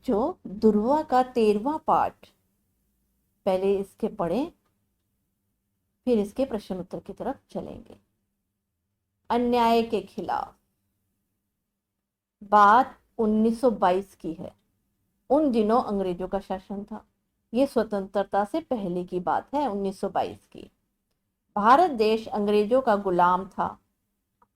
बच्चों, दुर्वा का 13वां पाठ पहले इसके पढ़ें, फिर इसके प्रश्न उत्तर की तरफ चलेंगे। अन्याय के खिलाफ। बात 1922 की है। उन दिनों अंग्रेजों का शासन था। ये स्वतंत्रता से पहले की बात है, 1922 की। भारत देश अंग्रेजों का गुलाम था।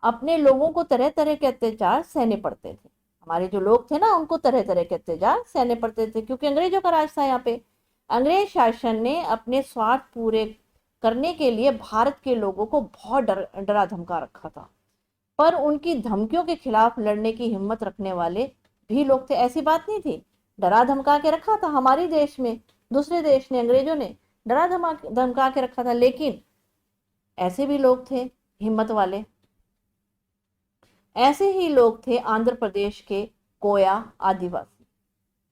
अपने लोगों को तरह तरह के अत्याचार सहने पड़ते थे। हमारे जो लोग थे ना, उनको तरह तरह के अत्याचार सहने पड़ते थे, क्योंकि अंग्रेजों का राज था यहाँ पे। अंग्रेज शासन ने अपने स्वार्थ पूरे करने के लिए भारत के लोगों को बहुत डरा धमका रखा था। पर उनकी धमकियों के खिलाफ लड़ने की हिम्मत रखने वाले भी लोग थे, ऐसी बात नहीं थी। डरा धमका के रखा था हमारे देश में, दूसरे देश ने, अंग्रेजों ने डरा धमका के रखा था, लेकिन ऐसे भी लोग थे हिम्मत वाले। ऐसे ही लोग थे आंध्र प्रदेश के कोया आदिवासी।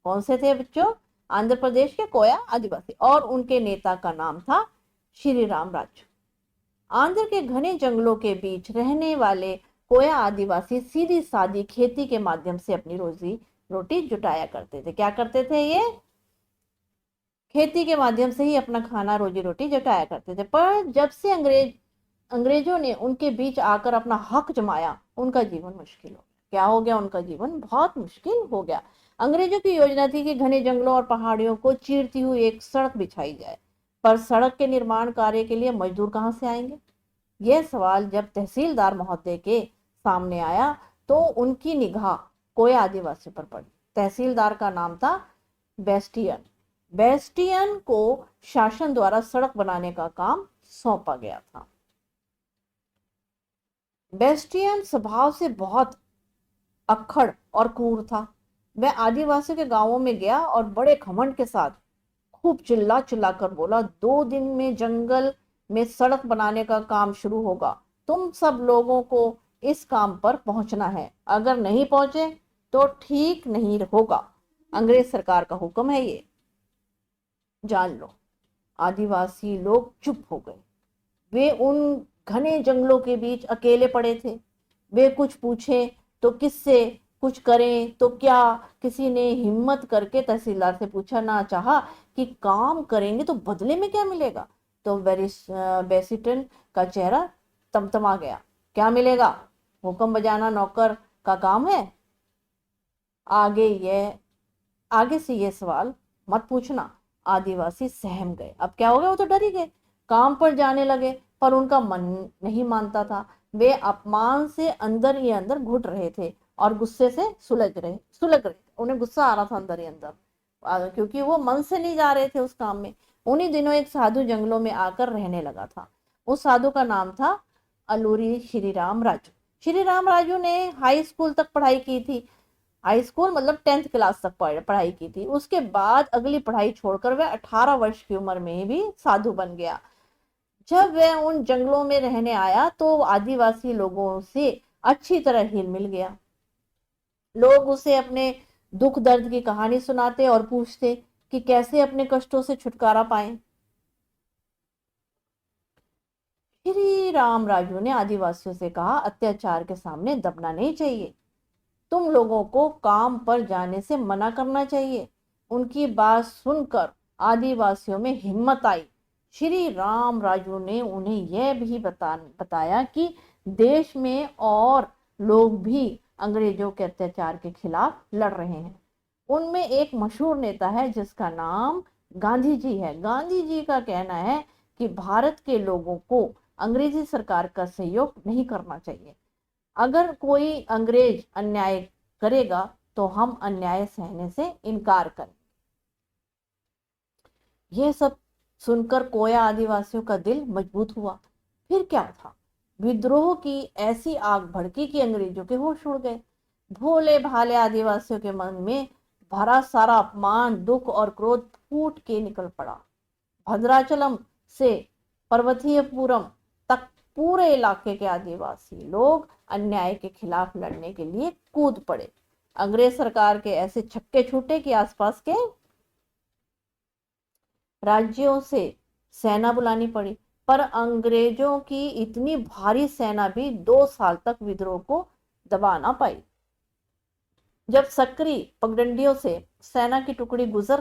कौन से थे बच्चों? आंध्र प्रदेश के कोया आदिवासी, और उनके नेता का नाम था श्री राम राज्य। आंध्र के घने जंगलों के बीच रहने वाले कोया आदिवासी सीधी सादी खेती के माध्यम से अपनी रोजी रोटी जुटाया करते थे। क्या करते थे ये? खेती के माध्यम से ही अपना खाना रोजी रोटी जुटाया करते थे। पर जब से अंग्रेजों ने उनके बीच आकर अपना हक जमाया, उनका जीवन मुश्किल हो गया। क्या हो गया? उनका जीवन बहुत मुश्किल हो गया। अंग्रेजों की योजना थी कि घने जंगलों और पहाड़ियों को चीरती हुई एक सड़क बिछाई जाए, पर सड़क के निर्माण कार्य के लिए मजदूर कहाँ से आएंगे? यह सवाल जब तहसीलदार महोदय के सामने आया तो उनकी निगाह कोया आदिवासियों पर पड़ी। तहसीलदार का नाम था बेस्टियन। बेस्टियन को शासन द्वारा सड़क बनाने का काम सौंपा गया था। बेस्टियन स्वभाव से बहुत अक्खड़ और क्रूर था। वह आदिवासियों के गांवों में गया और बड़े घमंड के साथ खूब चिल्ला चिल्ला कर बोला, 2 दिन में जंगल में सड़क बनाने का काम शुरू होगा। तुम सब लोगों को इस काम पर पहुंचना है। अगर नहीं पहुंचे तो ठीक नहीं होगा। अंग्रेज सरकार का हुक्म है, ये जान लो। आदिवासी लोग चुप हो गए। वे उन घने जंगलों के बीच अकेले पड़े थे। वे कुछ पूछे तो किससे, कुछ करें तो क्या? किसी ने हिम्मत करके तहसीलदार से पूछना चाहा कि काम करेंगे तो बदले में क्या मिलेगा? तो बेसिटन का चेहरा तमतमा गया। क्या मिलेगा? हुक्म बजाना नौकर का काम है। आगे से ये सवाल मत पूछना। आदिवासी सहम गए। अब क्या हो गया? वो तो डर ही गए। काम पर जाने लगे, पर उनका मन नहीं मानता था। वे अपमान से अंदर ही अंदर घुट रहे थे और गुस्से से सुलग रहे थे। उन्हें गुस्सा आ रहा था अंदर ही अंदर, क्योंकि वो मन से नहीं जा रहे थे उस काम में। उन्हीं दिनों एक साधु जंगलों में आकर रहने लगा था। उस साधु का नाम था अलूरी श्री राम राजू। श्री राम राजू ने हाई स्कूल तक पढ़ाई की थी। हाई स्कूल मतलब 10th क्लास तक पढ़ाई की थी। उसके बाद अगली पढ़ाई छोड़कर वह 18 वर्ष की उम्र में भी साधु बन गया। जब वह उन जंगलों में रहने आया तो आदिवासी लोगों से अच्छी तरह हिल मिल गया। लोग उसे अपने दुख दर्द की कहानी सुनाते और पूछते कि कैसे अपने कष्टों से छुटकारा पाए। श्री राम राजू ने आदिवासियों से कहा, अत्याचार के सामने दबना नहीं चाहिए। तुम लोगों को काम पर जाने से मना करना चाहिए। उनकी बात सुनकर आदिवासियों में हिम्मत आई। श्री राम राजू ने उन्हें यह भी बताया कि देश में और लोग भी अंग्रेजों के अत्याचार के खिलाफ लड़ रहे हैं। उनमें एक मशहूर नेता है जिसका नाम गांधी जी है। गांधी जी का कहना है कि भारत के लोगों को अंग्रेजी सरकार का सहयोग नहीं करना चाहिए। अगर कोई अंग्रेज अन्याय करेगा तो हम अन्याय सहने से इनकार करें। यह सब सुनकर कोया आदिवासियों का दिल मजबूत हुआ। फिर क्या था? विद्रोह की ऐसी आग भड़की कि अंग्रेजों के होश उड़ गए। भोले भाले आदिवासियों के मन में भरा सारा अपमान, दुख और क्रोध फूट के निकल पड़ा। भद्राचलम से पर्वतीयपुरम तक पूरे इलाके के आदिवासी लोग अन्याय के खिलाफ लड़ने के लिए कूद पड़े। अंग्रेज सरकार के ऐसे छक्के छूटे कि आसपास के राज्यों से सेना बुलानी पड़ी। पर अंग्रेजों की इतनी भारी सेना भी 2 साल तक विद्रोह को दबा ना पाई। जब सक्री पगडंडियों से सेना की टुकड़ी गुजर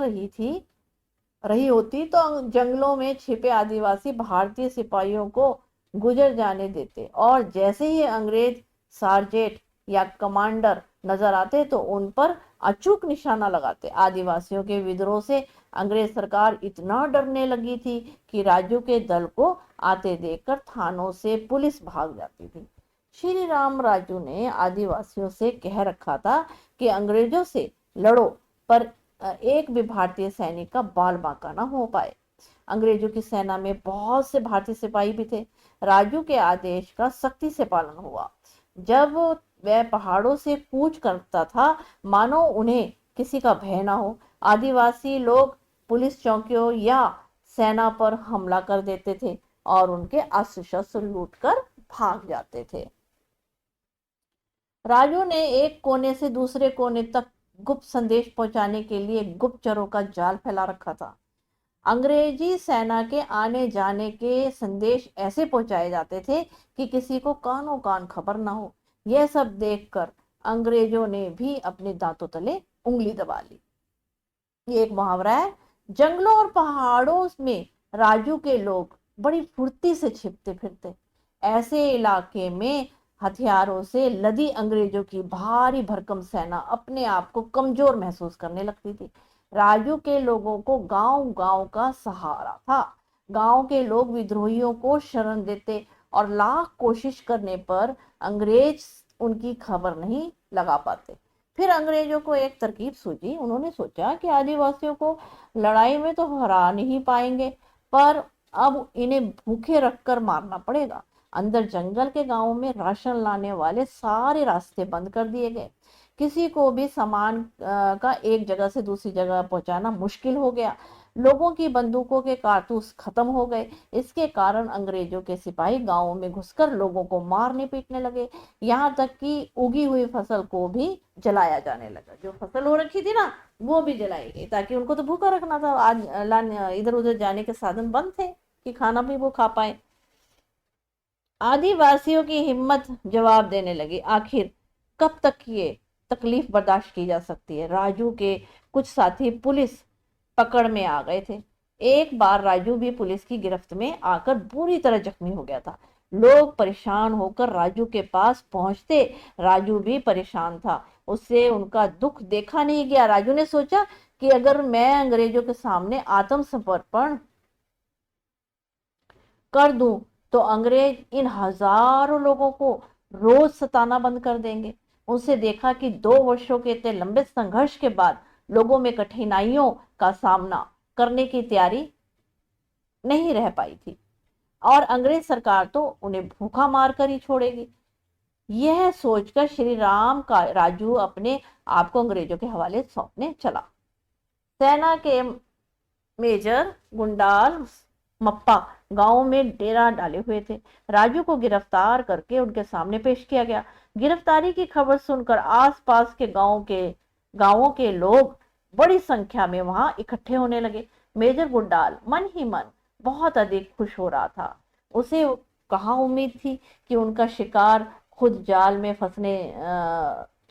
रही होती तो जंगलों में छिपे आदिवासी भारतीय सिपाहियों को गुजर जाने देते, और जैसे ही अंग्रेज सार्जेंट या कमांडर नजर आते तो उन पर अचूक निशाना लगाते। आदिवासियों के विद्रोह से अंग्रेज सरकार इतना डरने लगी थी कि राजू के दल को आते देखकर थानों से पुलिस भाग जाती थी। श्री राम राजू ने आदिवासियों से कह रखा था कि अंग्रेजों से लड़ो, पर एक भी भारतीय सैनिक का बाल बांका ना हो पाए। अंग्रेजों की सेना में बहुत से भारतीय सिपाही भी थे। राजू के आदेश का सख्ती से पालन हुआ। जब वह पहाड़ों से कूच करता था, मानो उन्हें किसी का भय ना हो। आदिवासी लोग पुलिस चौकियों या सेना पर हमला कर देते थे और उनके अस्त्र शस्त्र लूट कर भाग जाते थे। राजू ने एक कोने से दूसरे कोने तक गुप्त संदेश पहुंचाने के लिए गुप्तचरों का जाल फैला रखा था। अंग्रेजी सेना के आने जाने के संदेश ऐसे पहुंचाए जाते थे कि किसी को कानों कान खबर ना हो। यह सब देखकर अंग्रेजों ने भी अपने दांतों तले उंगली दबा ली। ये एक मुहावरा है। जंगलों और पहाड़ों में राजू के लोग बड़ी फुर्ती से छिपते फिरते। ऐसे इलाके में हथियारों से लदी अंग्रेजों की भारी भरकम सेना अपने आप को कमजोर महसूस करने लगती थी। राजू के लोगों को गांव गांव का सहारा था। गांव के लोग विद्रोहियों को शरण देते और लाख कोशिश करने पर अंग्रेज उनकी खबर नहीं लगा पाते। फिर अंग्रेजों को एक तरकीब सूझी। उन्होंने सोचा कि आदिवासियों को लड़ाई में तो हरा नहीं पाएंगे, पर अब इन्हें भूखे रखकर मारना पड़ेगा। अंदर जंगल के गांवों में राशन लाने वाले सारे रास्ते बंद कर दिए गए। किसी को भी सामान का एक जगह से दूसरी जगह पहुंचाना मुश्किल हो गया। लोगों की बंदूकों के कारतूस खत्म हो गए। इसके कारण अंग्रेजों के सिपाही गांवों में घुसकर लोगों को मारने पीटने लगे। यहाँ तक कि उगी हुई फसल को भी जलाया जाने लगा। जो फसल हो रखी थी ना, वो भी जलाई गई, ताकि उनको तो भूखा रखना था। आज इधर उधर जाने के साधन बंद थे कि खाना भी वो खा पाए। आदिवासियों की हिम्मत जवाब देने लगी। आखिर कब तक ये तकलीफ बर्दाश्त की जा सकती है। राजू के कुछ साथी पुलिस पकड़ में आ गए थे। एक बार राजू भी पुलिस की गिरफ्त में आकर बुरी तरह जख्मी हो गया था। लोग परेशान होकर राजू के पास पहुंचते। राजू भी परेशान था। उससे उनका दुख देखा नहीं गया। राजू ने सोचा कि अगर मैं अंग्रेजों के सामने आत्मसमर्पण कर दूं तो अंग्रेज इन हजारों लोगों को रोज सताना बंद कर देंगे। उनसे देखा कि 2 वर्षों के इतने लंबे संघर्ष के बाद लोगों में कठिनाइयों का सामना करने की तैयारी नहीं रह पाई थी, और अंग्रेज सरकार तो उन्हें भूखा मार कर ही छोड़ेगी। यह सोचकर श्री राम का राजू अपने आप को अंग्रेजों के हवाले सौंपने चला। सेना के मेजर गुंडाल मप्पा गांव में डेरा डाले हुए थे। राजू को गिरफ्तार करके उनके सामने पेश किया गया। गिरफ्तारी की खबर सुनकर आसपास के गांवों के लोग बड़ी संख्या में वहां इकट्ठे होने लगे। मेजर गुंडाल मन ही मन बहुत अधिक खुश हो रहा था। उसे कहाँ उम्मीद थी कि उनका शिकार खुद जाल में फंसने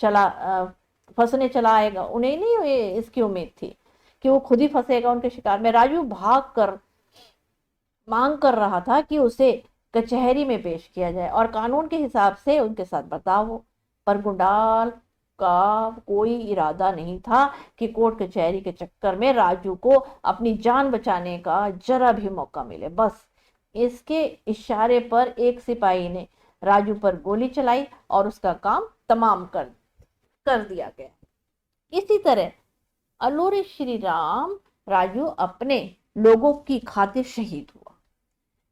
चला आएगा। उन्हें नहीं इसकी उम्मीद थी कि वो खुद ही फंसेगा उनके शिकार में। राजू भाग कर मांग कर रहा था कि उसे कचहरी में पेश किया जाए और कानून के हिसाब से उनके साथ बर्ताव हो, पर गुंडाल का कोई इरादा नहीं था कि कोर्ट कचहरी के चक्कर में राजू को अपनी जान बचाने का जरा भी मौका मिले। बस इसके इशारे पर एक सिपाही ने राजू पर गोली चलाई और उसका काम तमाम कर दिया गया। इसी तरह अलूरी श्री राम राजू अपने लोगों की खातिर शहीद हुआ।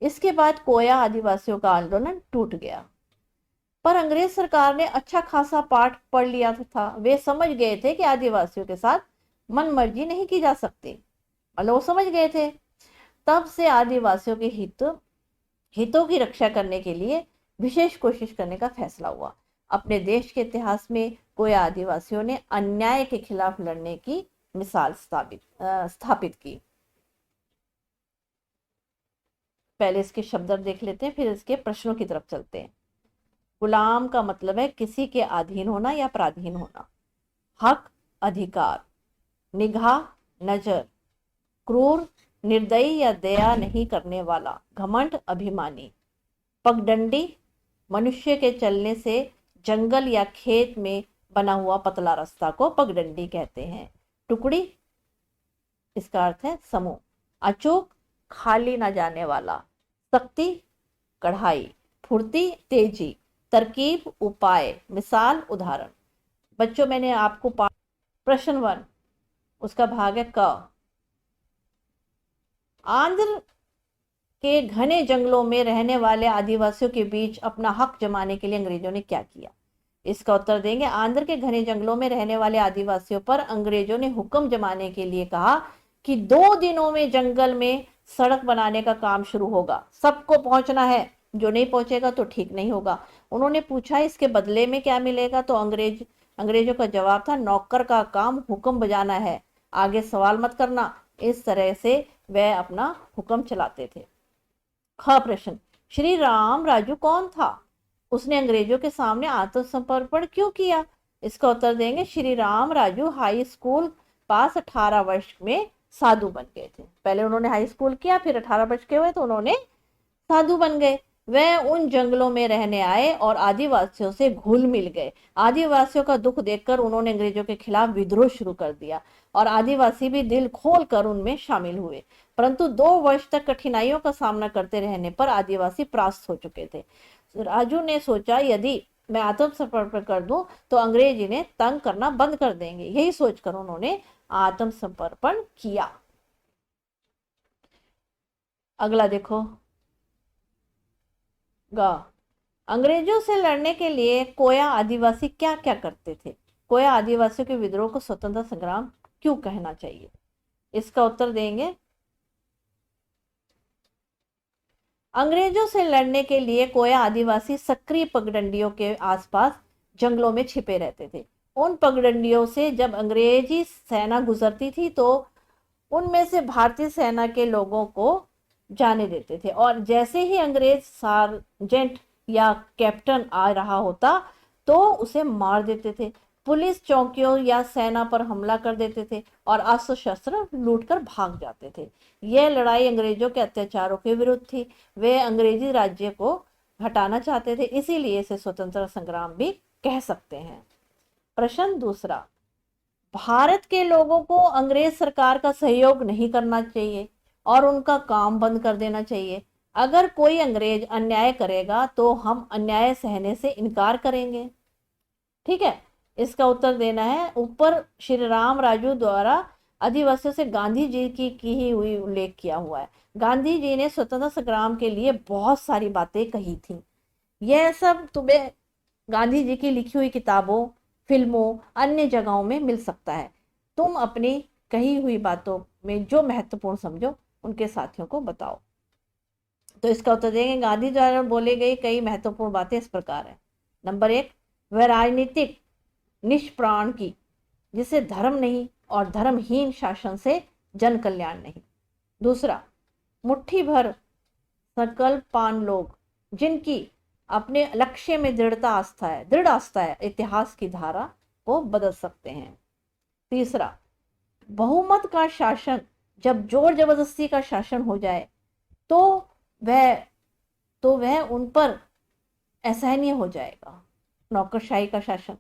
इसके बाद कोया आदिवासियों का आंदोलन टूट गया। पर अंग्रेज सरकार ने अच्छा खासा पाठ पढ़ लिया था। वे समझ गए थे कि आदिवासियों के साथ मनमर्जी नहीं की जा सकती। मतलब वो समझ गए थे। तब से आदिवासियों के हितों की रक्षा करने के लिए विशेष कोशिश करने का फैसला हुआ। अपने देश के इतिहास में कोया आदिवासियों ने अन्याय के खिलाफ लड़ने की मिसाल स्थापित की। पहले इसके शब्द देख लेते हैं, फिर इसके प्रश्नों की तरफ चलते हैं। गुलाम का मतलब है किसी के अधीन होना या पराधीन होना। हक, अधिकार, निगाह, नजर, क्रूर, निर्दयी या दया नहीं करने वाला, घमंड, अभिमानी, पगडंडी, मनुष्य के चलने से जंगल या खेत में बना हुआ पतला रास्ता को पगडंडी कहते हैं। टुकड़ी, इसका अर्थ है समूह। अचूक, खाली ना जाने वाला। शक्ति, कढ़ाई। फुर्ती, तेजी। तरकीब, उपाय। मिसाल, उदाहरण। बच्चों, मैंने आपको प्रश्न 1 उसका भाग है क। आंध्र के घने जंगलों में रहने वाले आदिवासियों के बीच अपना हक जमाने के लिए अंग्रेजों ने क्या किया? इसका उत्तर देंगे, आंध्र के घने जंगलों में रहने वाले आदिवासियों पर अंग्रेजों ने हुक्म जमाने के लिए कहा कि 2 दिनों में जंगल में सड़क बनाने का काम शुरू होगा, सबको पहुंचना है, जो नहीं पहुंचेगा तो ठीक नहीं होगा। उन्होंने पूछा इसके बदले में क्या मिलेगा, तो अंग्रेजों का जवाब था, नौकर का काम हुक्म बजाना है, आगे सवाल मत करना। इस तरह से वह अपना हुक्म चलाते थे। ख प्रश्न, श्री राम राजू कौन था? उसने अंग्रेजों के सामने आत्मसमर्पण क्यों किया? इसका उत्तर देंगे, श्री राम राजू हाई स्कूल पास 18 वर्ष में साधु बन गए थे। पहले उन्होंने हाई स्कूल किया, फिर 18 वर्ष के हुए तो उन्होंने साधु बन गए। वह उन जंगलों में रहने आए और आदिवासियों से घुल मिल गए। आदिवासियों का दुख देखकर उन्होंने अंग्रेजों के खिलाफ विद्रोह शुरू कर दिया और आदिवासी भी दिल खोल कर उनमें शामिल हुए। परंतु 2 वर्ष तक कठिनाइयों का सामना करते रहने पर आदिवासी परास्त हो चुके थे। राजू ने सोचा, यदि मैं आत्मसमर्पण कर दूं तो अंग्रेज इन्हें तंग करना बंद कर देंगे। यही सोचकर उन्होंने आत्मसमर्पण किया। अगला देखो, गा। अंग्रेजों से लड़ने के लिए कोया आदिवासी क्या क्या करते थे? कोया आदिवासियों के विद्रोह को स्वतंत्रता संग्राम क्यों कहना चाहिए? इसका उत्तर देंगे, अंग्रेजों से लड़ने के लिए कोया आदिवासी सक्रिय पगडंडियों के आसपास जंगलों में छिपे रहते थे। उन पगडंडियों से जब अंग्रेजी सेना गुजरती थी तो उनमें से भारतीय सेना के लोगों को जाने देते थे और जैसे ही अंग्रेज सार्जेंट या कैप्टन आ रहा होता तो उसे मार देते थे। पुलिस चौकियों या सेना पर हमला कर देते थे और अस्त्र शस्त्र लूटकर भाग जाते थे। यह लड़ाई अंग्रेजों के अत्याचारों के विरुद्ध थी। वे अंग्रेजी राज्य को हटाना चाहते थे, इसीलिए इसे स्वतंत्रता संग्राम भी कह सकते हैं। प्रश्न दूसरा, भारत के लोगों को अंग्रेज सरकार का सहयोग नहीं करना चाहिए और उनका काम बंद कर देना चाहिए। अगर कोई अंग्रेज अन्याय करेगा तो हम अन्याय सहने से इनकार करेंगे। ठीक है, इसका उत्तर देना है, ऊपर श्री राम राजू द्वारा आदिवासियों से गांधी जी की ही हुई उल्लेख किया हुआ है। गांधी जी ने स्वतंत्रता संग्राम के लिए बहुत सारी बातें कही थी। यह सब तुम्हें गांधी जी की लिखी हुई किताबों, फिल्मों, अन्य जगहों में मिल सकता है। तुम अपनी कही हुई बातों में जो महत्वपूर्ण समझो उनके साथियों को बताओ। तो इसका उत्तर देंगे, गांधी द्वारा बोली गई कई महत्वपूर्ण बातें इस प्रकार है। नंबर 1, वह राजनीतिक निष्प्राण की, जिसे धर्म नहीं और धर्महीन शासन से जन कल्याण नहीं। दूसरा, मुट्ठी भर संकल्पवान लोग जिनकी अपने लक्ष्य में दृढ़ आस्था है, इतिहास की धारा को बदल सकते हैं। तीसरा, बहुमत का शासन, जब जोर जबरदस्ती का शासन हो जाए तो वह उन पर असहनीय हो जाएगा, नौकरशाही का शासन।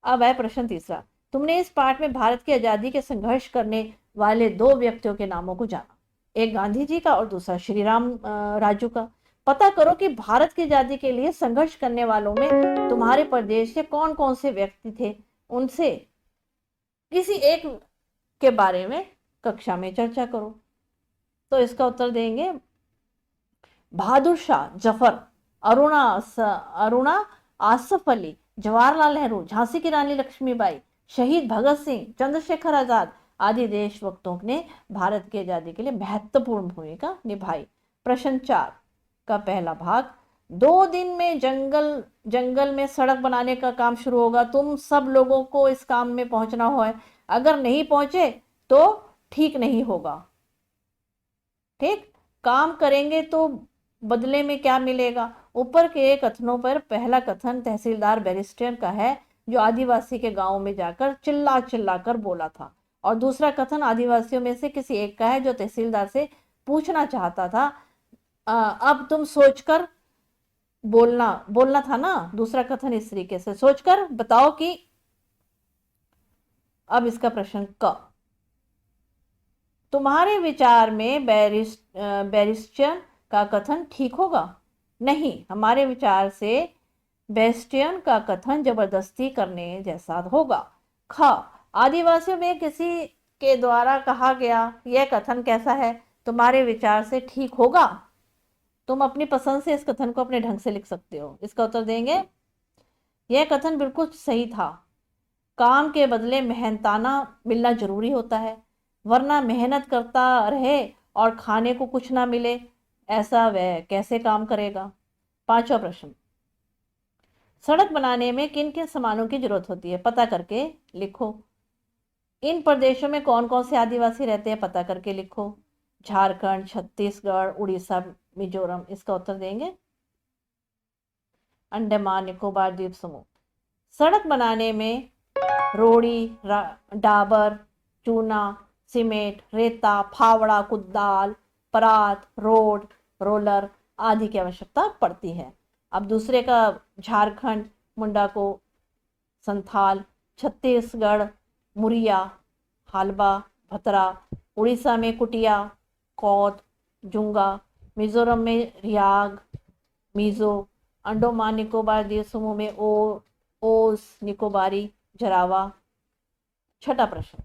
अब है प्रश्न तीसरा, तुमने इस पाठ में भारत की आजादी के संघर्ष करने वाले 2 व्यक्तियों के नामों को जाना, एक गांधी जी का और दूसरा श्री राम राजू का। पता करो कि भारत की आजादी के लिए संघर्ष करने वालों में तुम्हारे प्रदेश के कौन कौन से व्यक्ति थे। उनसे किसी एक के बारे में कक्षा में चर्चा करो। तो इसका उत्तर देंगे, बहादुर शाह जफर, अरुणा आसफ अली, जवाहरलाल नेहरू, झांसी की रानी लक्ष्मीबाई, शहीद भगत सिंह, चंद्रशेखर आजाद आदि देशभक्तों ने भारत की आजादी के लिए महत्वपूर्ण भूमिका निभाई। प्रश्न 4 का पहला भाग, 2 दिन में जंगल में सड़क बनाने का काम शुरू होगा। तुम सब लोगों को इस काम में पहुंचना है, अगर नहीं पहुंचे तो ठीक नहीं होगा। ठीक, काम करेंगे तो बदले में क्या मिलेगा? ऊपर के कथनों पर पहला कथन तहसीलदार बैरिस्टर का है, जो आदिवासी के गांव में जाकर चिल्ला चिल्ला कर बोला था। और दूसरा कथन आदिवासियों में से किसी एक का है जो तहसीलदार से पूछना चाहता था, अब तुम सोचकर बोलना बोलना था ना। दूसरा कथन इस तरीके से, सोचकर बताओ कि अब इसका प्रश्न क, तुम्हारे विचार में बैरिस्टियन का कथन ठीक होगा? नहीं, हमारे विचार से बेस्टियन का कथन जबरदस्ती करने जैसा होगा। ख, आदिवासियों में किसी के द्वारा कहा गया यह कथन कैसा है? तुम्हारे विचार से ठीक होगा? तुम अपनी पसंद से इस कथन को अपने ढंग से लिख सकते हो। इसका उत्तर देंगे, यह कथन बिल्कुल सही था। काम के बदले मेहनताना मिलना जरूरी होता है, वरना मेहनत करता रहे और खाने को कुछ ना मिले, ऐसा वह कैसे काम करेगा। पांचवा प्रश्न, सड़क बनाने में किन किन सामानों की जरूरत होती है? पता करके लिखो। इन प्रदेशों में कौन कौन से आदिवासी रहते हैं? पता करके लिखो। झारखंड, छत्तीसगढ़, उड़ीसा, मिजोरम। इसका उत्तर देंगे अंडमान निकोबार द्वीप समूह। सड़क बनाने में रोड़ी, डाबर, चूना, सीमेंट, रेता, फावड़ा, कुदाल, परात, रोड, रोलर आदि की आवश्यकता पड़ती है। अब दूसरे का, झारखंड मुंडा को संथाल, छत्तीसगढ़ मुरिया, हालबा, भतरा, उड़ीसा में कुटिया, कौद, जुंगा, मिजोरम में रियाग, मिजो, अंडमान निकोबार द्वीप समूह में ओस, निकोबारी, जरावा। छठा प्रश्न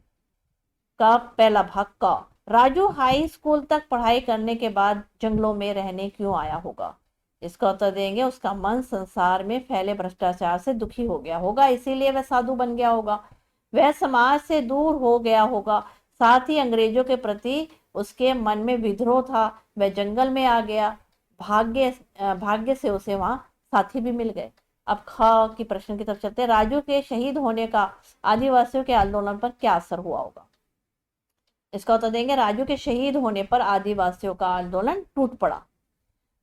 का पहला भाग का, राजू हाई स्कूल तक पढ़ाई करने के बाद जंगलों में रहने क्यों आया होगा? इसका उत्तर देंगे, उसका मन संसार में फैले भ्रष्टाचार से दुखी हो गया होगा, इसीलिए वह साधु बन गया होगा। वह समाज से दूर हो गया होगा, साथ ही अंग्रेजों के प्रति उसके मन में विद्रोह था। वह जंगल में आ गया, भाग्य से उसे वहां साथी भी मिल गए। अब ख की प्रश्न की तरफ चलते हैं। राजू के शहीद होने का आदिवासियों के आंदोलन पर क्या असर हुआ होगा? इसका उत्तर देंगे, राजू के शहीद होने पर आदिवासियों का आंदोलन टूट पड़ा।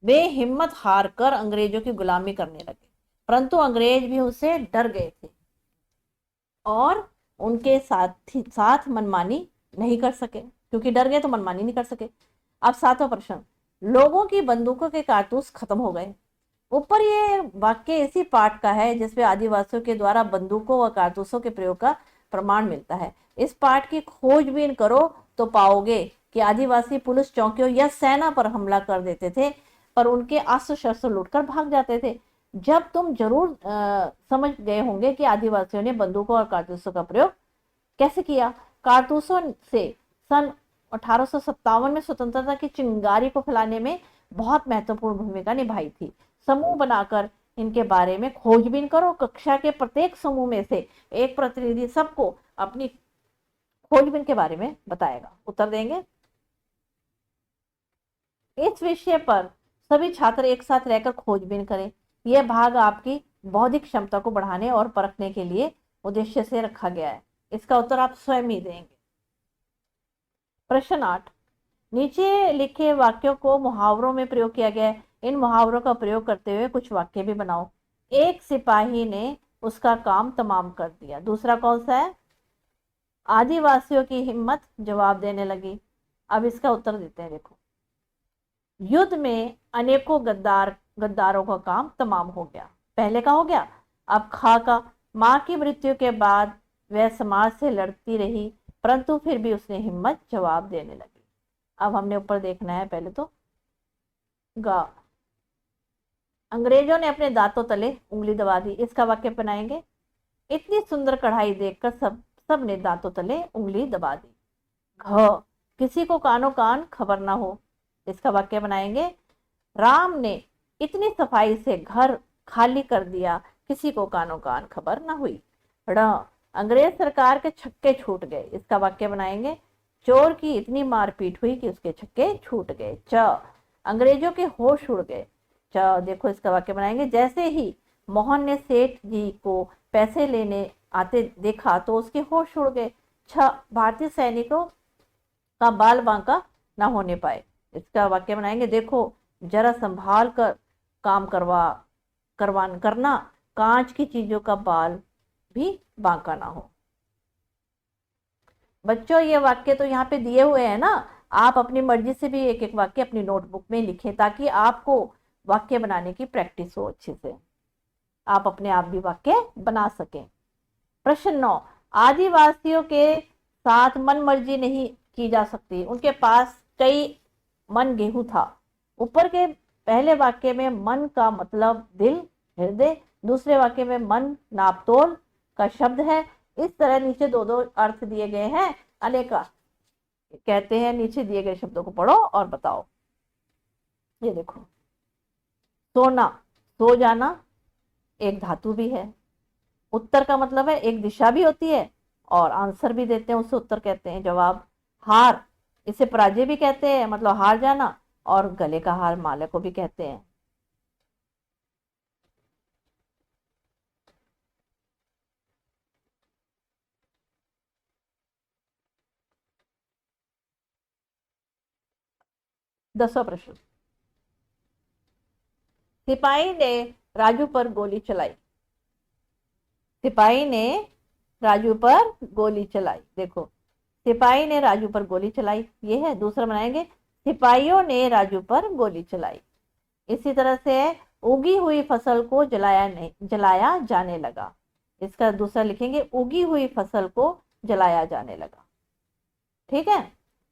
वे हिम्मत हार कर अंग्रेजों की गुलामी करने लगे, परंतु अंग्रेज भी उससे डर गए थे और उनके साथ मनमानी नहीं कर सके। क्योंकि डर गए तो मनमानी नहीं कर सके। अब सातवां प्रश्न, लोगों की बंदूकों के कारतूस खत्म हो गए। ऊपर ये वाक्य इसी पाठ का है जिसमें आदिवासियों के द्वारा बंदूकों व कारतूसों के प्रयोग का प्रमाण मिलता है। इस पाठ की खोजबीन करो तो पाओगे कि आदिवासी पुलिस चौकियों या सेना पर हमला कर देते थे, पर उनके अस्त्र शस्त्र लूटकर भाग जाते थे। जब तुम जरूर समझ गए होंगे कि आदिवासियों ने बंदूकों और कारतूसों का प्रयोग कैसे किया। कारतूसों से सन 1857 में स्वतंत्रता की चिंगारी को फैलाने में बहुत महत्वपूर्ण भूमिका निभाई थी। समूह बनाकर इनके बारे में खोजबीन करो। कक्षा के प्रत्येक समूह में से एक प्रतिनिधि सबको अपनी खोजबीन के बारे में बताएगा। उत्तर देंगे, इस विषय पर सभी छात्र एक साथ रहकर खोजबीन करें। यह भाग आपकी बौद्धिक क्षमता को बढ़ाने और परखने के लिए उद्देश्य से रखा गया है। इसका उत्तर आप स्वयं ही देंगे। प्रश्न 8, नीचे लिखे वाक्यों को मुहावरों में प्रयोग किया गया है। इन मुहावरों का प्रयोग करते हुए कुछ वाक्य भी बनाओ। एक सिपाही ने उसका काम तमाम कर दिया। दूसरा कौन सा है? आदिवासियों की हिम्मत जवाब देने लगी। अब इसका उत्तर देते हैं, देखो। युद्ध में अनेकों गद्दारों का काम तमाम हो गया। पहले का हो गया। अब खा का, मां की मृत्यु के बाद वह समाज से लड़ती रही, परंतु फिर भी उसने हिम्मत जवाब देने लगी। अब हमने ऊपर देखना है। पहले तो गा, अंग्रेजों ने अपने दांतों तले उंगली दबा दी। इसका वाक्य बनाएंगे, इतनी सुंदर कढ़ाई देखकर सब ने दांतों तले उंगली दबा दी। घ, किसी को कानो कान खबर ना हो। इसका वाक्य बनाएंगे, राम ने इतनी सफाई से घर खाली कर दिया, किसी को कानो कान खबर ना हुई। ड़, अंग्रेज सरकार के छक्के छूट गए। इसका वाक्य बनाएंगे, चोर की इतनी मारपीट हुई कि उसके छक्के छूट गए। च, अंग्रेजों के होश उड़ गए। च, देखो इसका वाक्य बनाएंगे, जैसे ही मोहन ने सेठ जी को पैसे लेने आते देखा तो उसके होश उड़ गए। छ, भारतीय सैनिकों का बाल बांका ना होने पाए। इसका वाक्य बनाएंगे, देखो जरा संभाल कर काम करना, कांच की चीजों का बाल भी बांका ना हो। बच्चों ये वाक्य तो यहाँ पे दिए हुए हैं ना, आप अपनी मर्जी से भी एक एक वाक्य अपनी नोटबुक में लिखें ताकि आपको वाक्य बनाने की प्रैक्टिस हो अच्छे से, आप अपने आप भी वाक्य बना सकें। प्रश्न 9, आदिवासियों के साथ मन मर्जी नहीं की जा सकती, उनके पास कई मन गेहूं था। ऊपर के पहले वाक्य में मन का मतलब दिल, हृदय, दूसरे वाक्य में मन नापतोल का शब्द है। इस तरह नीचे दो दो अर्थ दिए गए हैं अनेका। कहते हैं नीचे दिए गए शब्दों को पढ़ो और बताओ। ये देखो, सोना, सो जाना एक धातु भी है। उत्तर का मतलब है एक दिशा भी होती है और आंसर भी देते हैं, उसे उत्तर कहते हैं, जवाब। हार, इसे पराजय भी कहते हैं, मतलब हार जाना, और गले का हार माले को भी कहते हैं। दसवां प्रश्न, सिपाही ने राजू पर गोली चलाई। सिपाही ने राजू पर गोली चलाई, देखो सिपाही ने राजू पर गोली चलाई, ये है। दूसरा बनाएंगे, सिपाहियों ने राजू पर गोली चलाई। इसी तरह से उगी हुई फसल को जलाया जाने लगा। इसका दूसरा लिखेंगे, उगी हुई फसल को जलाया जाने लगा। ठीक है।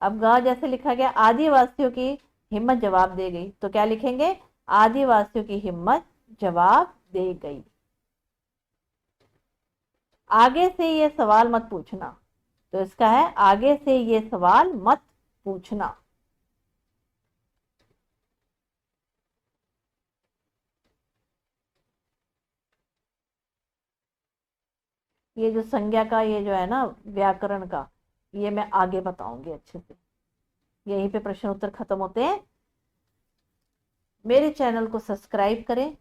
अब ग जैसे लिखा गया, आदिवासियों की हिम्मत जवाब दे गई, तो क्या लिखेंगे, आदिवासियों की हिम्मत जवाब दे गई। आगे से ये सवाल मत पूछना, तो इसका है आगे से ये सवाल मत पूछना। ये जो संज्ञा का ये जो है ना व्याकरण का, ये मैं आगे बताऊंगी अच्छे से। यहीं पे प्रश्न उत्तर खत्म होते हैं। मेरे चैनल को सब्सक्राइब करें,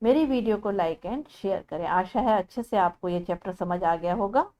मेरी वीडियो को लाइक एंड शेयर करें। आशा है अच्छे से आपको ये चैप्टर समझ आ गया होगा।